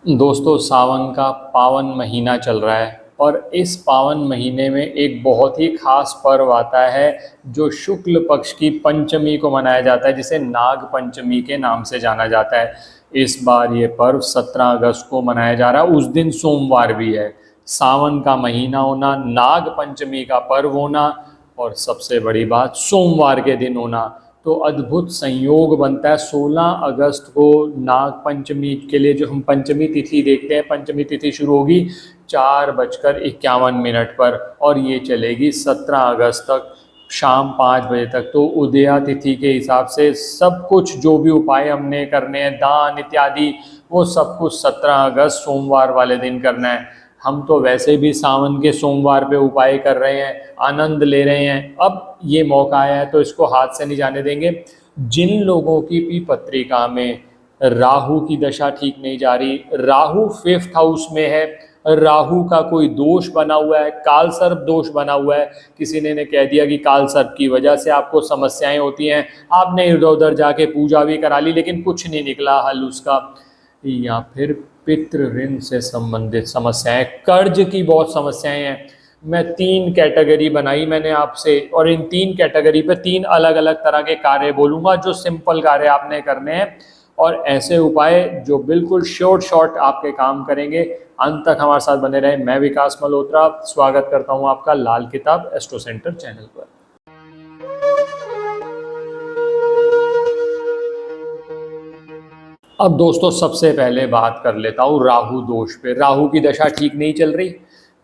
दोस्तों, सावन का पावन महीना चल रहा है और इस पावन महीने में एक बहुत ही खास पर्व आता है जो शुक्ल पक्ष की पंचमी को मनाया जाता है, जिसे नाग पंचमी के नाम से जाना जाता है। इस बार ये पर्व 17 अगस्त को मनाया जा रहा है। उस दिन सोमवार भी है। सावन का महीना होना, नाग पंचमी का पर्व होना और सबसे बड़ी बात सोमवार के दिन होना, तो अद्भुत संयोग बनता है। 16 अगस्त को नाग पंचमी के लिए जो हम पंचमी तिथि देखते हैं, पंचमी तिथि शुरू होगी 4:51 पर और ये चलेगी 17 अगस्त तक शाम 5 बजे तक। तो उदया तिथि के हिसाब से सब कुछ जो भी उपाय हमने करने हैं, दान इत्यादि, वो सब कुछ 17 अगस्त सोमवार वाले दिन करना है। हम तो वैसे भी सावन के सोमवार पे उपाय कर रहे हैं, आनंद ले रहे हैं। अब ये मौका आया है तो इसको हाथ से नहीं जाने देंगे। जिन लोगों की भी पत्रिका में राहु की दशा ठीक नहीं जा रही, राहु 5th हाउस में है, राहु का कोई दोष बना हुआ है, काल सर्प दोष बना हुआ है, किसी ने कह दिया कि काल सर्प की वजह से आपको समस्याएं होती हैं, आपने इधर उधर जाके पूजा भी करा ली लेकिन कुछ नहीं निकला हल उसका, या फिर पितृ ऋण से संबंधित समस्याएं, कर्ज की बहुत समस्याएं हैं। मैं 3 कैटेगरी बनाई मैंने आपसे, और इन 3 कैटेगरी पे 3 अलग अलग तरह के कार्य बोलूँगा जो सिंपल कार्य आपने करने हैं और ऐसे उपाय जो बिल्कुल शॉर्ट आपके काम करेंगे। अंत तक हमारे साथ बने रहें। मैं विकास मल्होत्रा स्वागत करता हूँ आपका लाल किताब एस्ट्रो सेंटर चैनल पर। अब दोस्तों, सबसे पहले बात कर लेता हूँ राहु दोष पे। राहु की दशा ठीक नहीं चल रही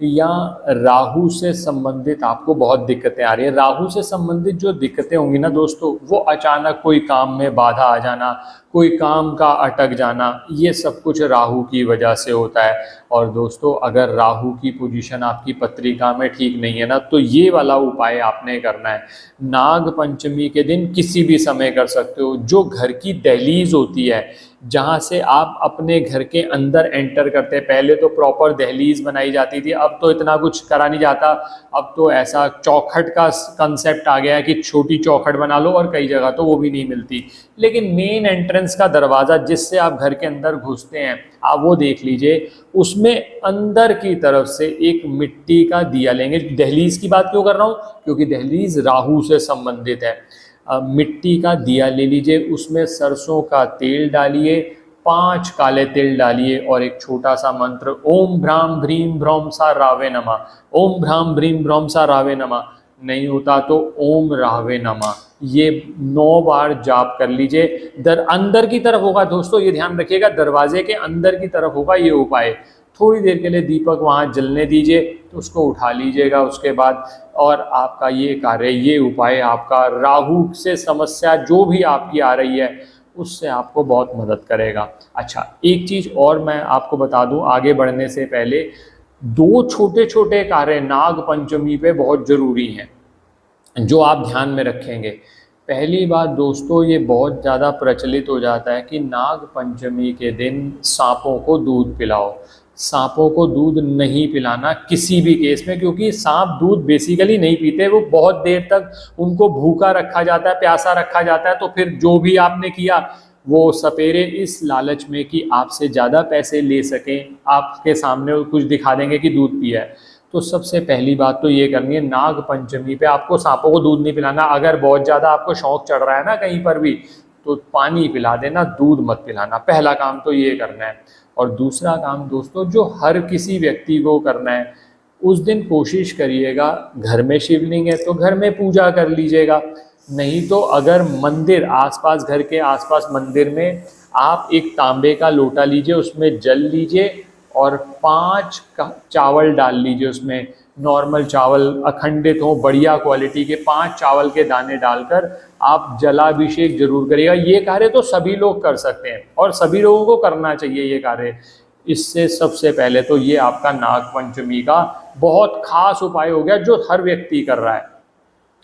या राहु से संबंधित आपको बहुत दिक्कतें आ रही है। राहु से संबंधित जो दिक्कतें होंगी ना दोस्तों, वो अचानक कोई काम में बाधा आ जाना, कोई काम का अटक जाना, ये सब कुछ राहु की वजह से होता है। और दोस्तों, अगर राहु की पोजीशन आपकी पत्रिका में ठीक नहीं है ना, तो ये वाला उपाय आपने करना है। नाग पंचमी के दिन किसी भी समय कर सकते हो। जो घर की दहलीज होती है, जहाँ से आप अपने घर के अंदर एंटर करते हैं, पहले तो प्रॉपर दहलीज बनाई जाती थी, अब तो इतना कुछ करा नहीं जाता। अब तो ऐसा चौखट का कंसेप्ट आ गया है कि छोटी चौखट बना लो, और कई जगह तो वो भी नहीं मिलती। लेकिन मेन एंट्रेंस का दरवाज़ा जिससे आप घर के अंदर घुसते हैं, आप वो देख लीजिए, उसमें अंदर की तरफ से एक मिट्टी का दिया लेंगे। दहलीज की बात क्यों कर रहा हूँ? क्योंकि दहलीज राहु से संबंधित है। मिट्टी का दिया ले लीजिए, उसमें सरसों का तेल डालिए, 5 काले तिल डालिए और एक छोटा सा मंत्र, ओम भ्राम भ्रीम भ्रौम सा रावे नमः। ओम भ्राम भ्रीम भ्रौम सा रावे नमः नहीं होता तो ओम रावे नमः, ये 9 बार जाप कर लीजिए। अंदर की तरफ होगा दोस्तों, ये ध्यान रखिएगा, दरवाजे के अंदर की तरफ होगा ये उपाय। थोड़ी देर के लिए दीपक वहाँ जलने दीजिए, तो उसको उठा लीजिएगा उसके बाद, और आपका ये कार्य, ये उपाय आपका राहु से समस्या जो भी आपकी आ रही है उससे आपको बहुत मदद करेगा। अच्छा, एक चीज़ और मैं आपको बता दूं आगे बढ़ने से पहले, 2 छोटे छोटे कार्य नाग पंचमी पे बहुत ज़रूरी हैं जो आप ध्यान में रखेंगे। पहली बात दोस्तों, ये बहुत ज़्यादा प्रचलित हो जाता है कि नाग पंचमी के दिन सांपों को दूध पिलाओ। सांपों को दूध नहीं पिलाना किसी भी केस में, क्योंकि सांप दूध बेसिकली नहीं पीते, वो बहुत देर तक उनको भूखा रखा जाता है, प्यासा रखा जाता है। तो फिर जो भी आपने किया, वो सपेरे इस लालच में कि आपसे ज़्यादा पैसे ले सकें, आपके सामने कुछ दिखा देंगे कि दूध पिया है। तो सबसे पहली बात तो ये करनी है, नाग पंचमी पे आपको सांपों को दूध नहीं पिलाना। अगर बहुत ज़्यादा आपको शौक चढ़ रहा है ना कहीं पर भी, तो पानी पिला देना, दूध मत पिलाना। पहला काम तो ये करना है। और दूसरा काम दोस्तों, जो हर किसी व्यक्ति को करना है, उस दिन कोशिश करिएगा, घर में शिवलिंग है तो घर में पूजा कर लीजिएगा, नहीं तो अगर मंदिर आसपास, घर के आसपास मंदिर में, आप एक तांबे का लोटा लीजिए, उसमें जल लीजिए और 5 चावल डाल लीजिए। उसमें नॉर्मल चावल, अखंडित हो, बढ़िया क्वालिटी के 5 चावल के दाने डालकर आप जलाभिषेक जरूर करिएगा। ये कार्य तो सभी लोग कर सकते हैं और सभी लोगों को करना चाहिए ये कार्य। इससे सबसे पहले तो ये आपका नाग पंचमी का बहुत खास उपाय हो गया जो हर व्यक्ति कर रहा है।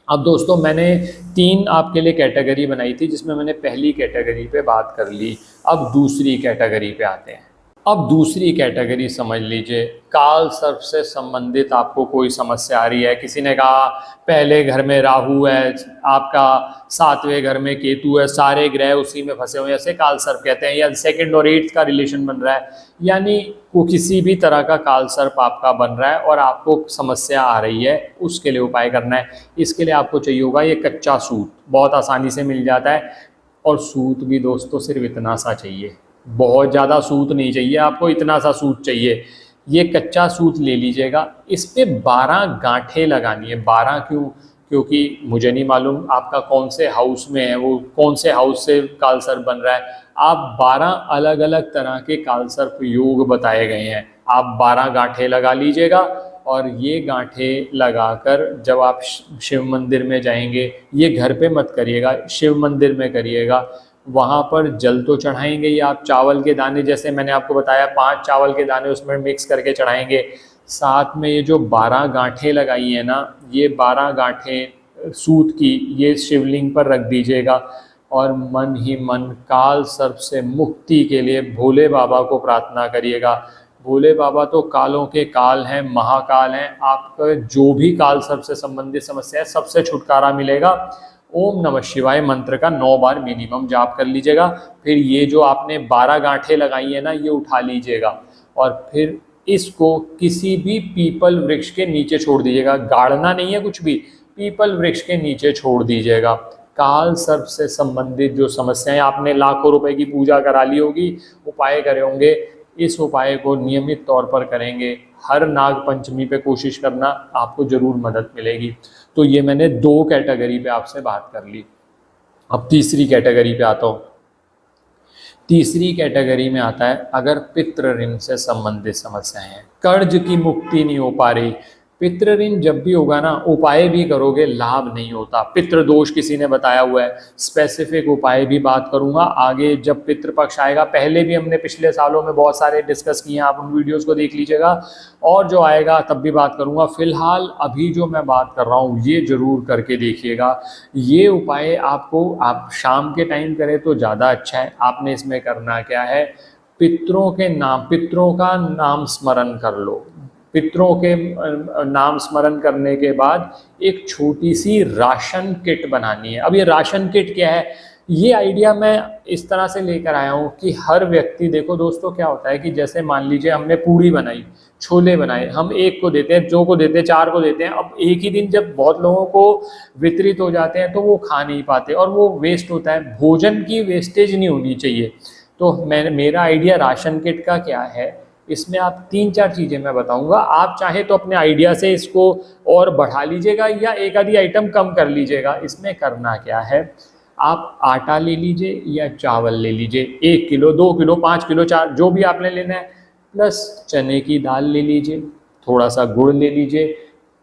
अब दोस्तों, मैंने 3 आपके लिए कैटेगरी बनाई थी, जिसमें मैंने पहली कैटेगरी पे बात कर ली। अब दूसरी कैटेगरी पे आते हैं। अब दूसरी कैटेगरी समझ लीजिए, काल सर्प से संबंधित आपको कोई समस्या आ रही है। किसी ने कहा पहले घर में राहु है, आपका 7वें घर में केतु है, सारे ग्रह उसी में फंसे हुए हैं, ऐसे काल सर्प कहते हैं। या सेकंड और 8th का रिलेशन बन रहा है, यानी वो किसी भी तरह का काल सर्प आपका बन रहा है और आपको समस्या आ रही है, उसके लिए उपाय करना है। इसके लिए आपको चाहिए होगा ये कच्चा सूत, बहुत आसानी से मिल जाता है। और सूत भी दोस्तों सिर्फ इतना सा चाहिए, बहुत ज़्यादा सूत नहीं चाहिए आपको, इतना सा सूत चाहिए। ये कच्चा सूत ले लीजिएगा, इस पे 12 गांठें लगानी है। 12 क्यों? क्योंकि मुझे नहीं मालूम आपका कौन से हाउस में है, वो कौन से हाउस से कालसर्प बन रहा है। आप 12 अलग अलग तरह के कालसर्प योग बताए गए हैं, आप 12 गांठें लगा लीजिएगा। और ये गांठें लगाकर जब आप शिव मंदिर में जाएंगे, ये घर पे मत करिएगा, शिव मंदिर में करिएगा। वहाँ पर जल तो चढ़ाएंगे ही आप, चावल के दाने, जैसे मैंने आपको बताया 5 चावल के दाने उसमें मिक्स करके चढ़ाएंगे। साथ में ये जो 12 गांठें लगाई हैं ना, ये 12 गांठें सूत की ये शिवलिंग पर रख दीजिएगा। और मन ही मन काल सर्प से मुक्ति के लिए भोले बाबा को प्रार्थना करिएगा। भोले बाबा तो कालों के काल हैं, महाकाल हैं। आपका जो भी काल सर्प से संबंधित समस्या है, सबसे छुटकारा मिलेगा। ओम नमः शिवाय मंत्र का 9 बार मिनिमम जाप कर लीजिएगा। फिर ये जो आपने 12 गांठें लगाई है ना, ये उठा लीजिएगा और फिर इसको किसी भी पीपल वृक्ष के नीचे छोड़ दीजिएगा। गाड़ना नहीं है कुछ भी, पीपल वृक्ष के नीचे छोड़ दीजिएगा। काल सर्प से संबंधित जो समस्याएं, आपने लाखों रुपए की पूजा करा ली होगी, उपाय करे होंगे, इस उपाय को नियमित तौर पर करेंगे, हर नाग पंचमी पे कोशिश करना, आपको जरूर मदद मिलेगी। तो ये मैंने 2 कैटेगरी पे आपसे बात कर ली। अब तीसरी कैटेगरी पे आता हूँ। तीसरी कैटेगरी में आता है अगर पितृ ऋण से संबंधित समस्याएं हैं, कर्ज की मुक्ति नहीं हो पा रही। पितृ ऋण जब भी होगा ना, उपाय भी करोगे लाभ नहीं होता। पितृ दोष किसी ने बताया हुआ है, स्पेसिफिक उपाय भी बात करूंगा आगे जब पितृपक्ष आएगा। पहले भी हमने पिछले सालों में बहुत सारे डिस्कस किए हैं, आप उन वीडियोस को देख लीजिएगा। और जो आएगा तब भी बात करूंगा। फिलहाल अभी जो मैं बात कर रहा हूँ ये जरूर करके देखिएगा। ये उपाय आपको आप शाम के टाइम करें तो ज़्यादा अच्छा है। आपने इसमें करना क्या है, पितरों के नाम, पितरों का नाम स्मरण कर लो। पितरों के नाम स्मरण करने के बाद एक छोटी सी राशन किट बनानी है। अब ये राशन किट क्या है, ये आइडिया मैं इस तरह से लेकर आया हूँ कि हर व्यक्ति, देखो दोस्तों क्या होता है कि जैसे मान लीजिए हमने पूड़ी बनाई, छोले बनाए, हम एक को देते हैं, 2 को देते हैं, 4 को देते हैं। अब एक ही दिन जब बहुत लोगों को वितरित हो जाते हैं तो वो खा नहीं पाते और वो वेस्ट होता है। भोजन की वेस्टेज नहीं होनी चाहिए। तो मेरा आइडिया राशन किट का क्या है, इसमें आप 3-4 चीज़ें मैं बताऊंगा। आप चाहे तो अपने आइडिया से इसको और बढ़ा लीजिएगा या एक आधी आइटम कम कर लीजिएगा। इसमें करना क्या है, आप आटा ले लीजिए या चावल ले लीजिए, 1 किलो, 2 किलो, 5 किलो, 4, जो भी आपने लेना है, प्लस चने की दाल ले लीजिए, थोड़ा सा गुड़ ले लीजिए,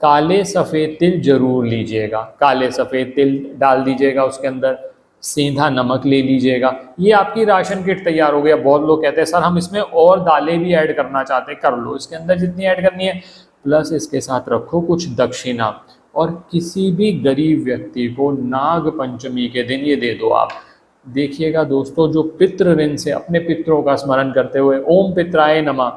काले सफ़ेद तिल जरूर लीजिएगा, काले सफ़ेद तिल डाल दीजिएगा उसके अंदर, सेंधा नमक ले लीजिएगा। ये आपकी राशन किट तैयार हो गया। बहुत लोग कहते हैं सर हम इसमें और दालें भी ऐड करना चाहते हैं, कर लो, इसके अंदर जितनी ऐड करनी है। प्लस इसके साथ रखो कुछ दक्षिणा, और किसी भी गरीब व्यक्ति को नाग पंचमी के दिन ये दे दो आप। देखिएगा दोस्तों, जो पितृ ऋण से अपने पितरों का स्मरण करते हुए ओम पित्राय नमः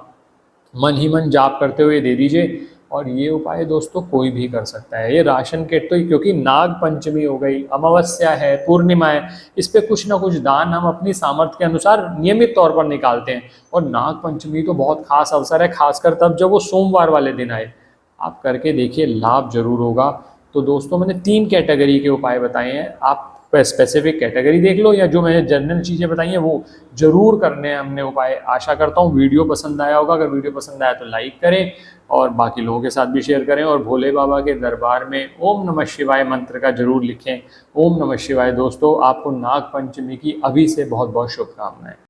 मन ही मन जाप करते हुए दे दीजिए। और ये उपाय दोस्तों कोई भी कर सकता है। ये राशन किट तो, क्योंकि नाग पंचमी हो गई, अमावस्या है, पूर्णिमा है, इस पे कुछ ना कुछ दान हम अपनी सामर्थ्य के अनुसार नियमित तौर पर निकालते हैं। और नाग पंचमी तो बहुत खास अवसर है, खासकर तब जब वो सोमवार वाले दिन आए। आप करके देखिए, लाभ जरूर होगा। तो दोस्तों मैंने 3 कैटेगरी के उपाय बताए हैं, आप स्पेसिफिक कैटेगरी देख लो या जो मैंने जनरल चीज़ें बताई हैं वो जरूर करने हैं हमने उपाय। आशा करता हूँ वीडियो पसंद आया होगा। अगर वीडियो पसंद आया तो लाइक करें और बाकी लोगों के साथ भी शेयर करें। और भोले बाबा के दरबार में ओम नमः शिवाय मंत्र का जरूर लिखें। ओम नमः शिवाय। दोस्तों आपको नाग पंचमी की अभी से बहुत बहुत शुभकामनाएं।